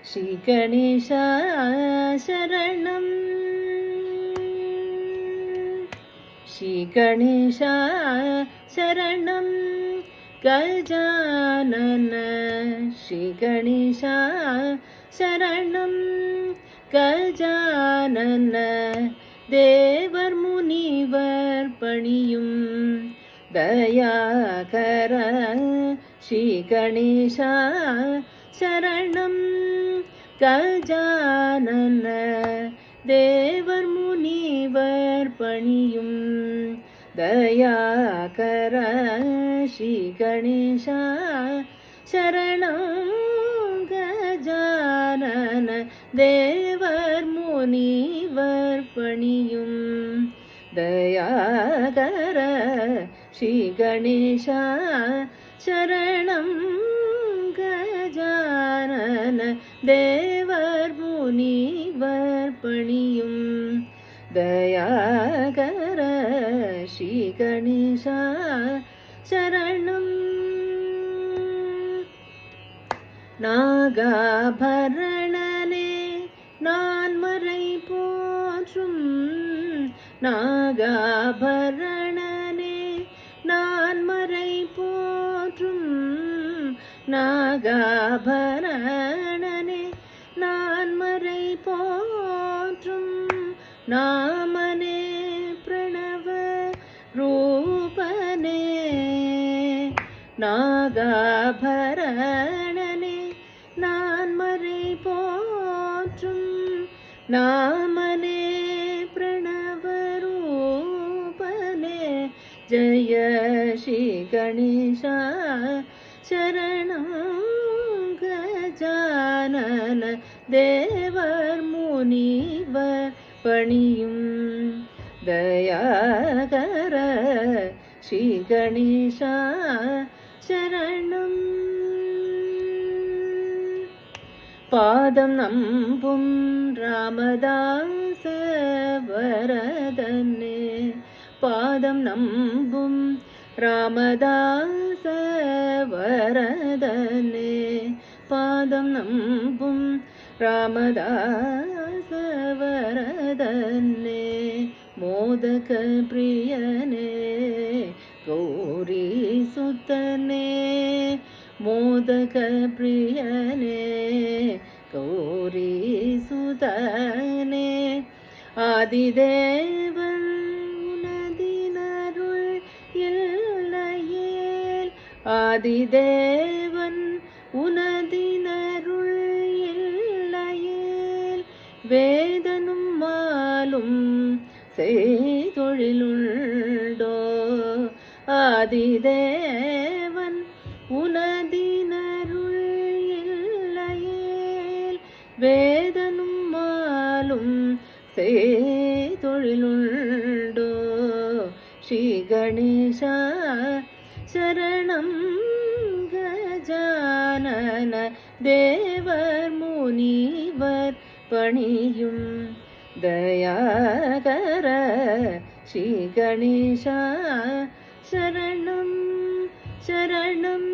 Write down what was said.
ஸ்ரீ கணேசா சரணம். ஸ்ரீ கணேசா சரணம். கஜானன ஸ்ரீ கணேசா சரணம். கஜானன தேவர் முனிவர் பணியும் தயாகர ஸ்ரீ கணேசா சரணம். கஜானன தேவர் முனிவர் பணியும் தயாகர ஸ்ரீ கணேசா சரணம். கஜானன தேவர் முனிவர் பணியும் தயாகர ஸ்ரீ கணேசா சரணம். கஜானன தேவர் முனிவர் பணியும் தயாகர ஸ்ரீ கணேசா சரணம். நாகாபரணனே நான்மறை போற்றும் நாகாபரணனே நான்மறை போற்றும் நாகாபரணனே நான்மறை போற்றும் நாமனே பிரணவ ரூபனே நாகாபரணனே நான்மறை போற்றும் நாமனே பிரணவ ரூபனே ஜய ஸ்ரீ கணேசா சரணம். கஜானன தேவர் முனிவர் பணியும் தயாகர ஸ்ரீ கணேசா சரணம். பாதம் நம்பும் ராமதாச வரதனே பாதம் நம்பும் ராமதாச வரதனே பாதம் நம்பும் ராமதாச வரதனே மோதக பிரியனே கௌரி சுத்தனே மோதக பிரியனே கௌரி சுதனே ஆதிதேவன் உனதினருள் இல்லையேல் ஆதிதேவன் உனதினருள் இல்லையேல் வேதனும் மாலும் செய்தொழிலுண்டோ ஆதிதேவன் உனதினருள் இல்லையேல் வேதனும் மாலும் செய்தொழிலுண்டோ ஸ்ரீ கணேசா சரணம். கஜானன தேவர் முனிவர் பணியும் தயாகர ஸ்ரீ கணேசா சரணம் சரணம்.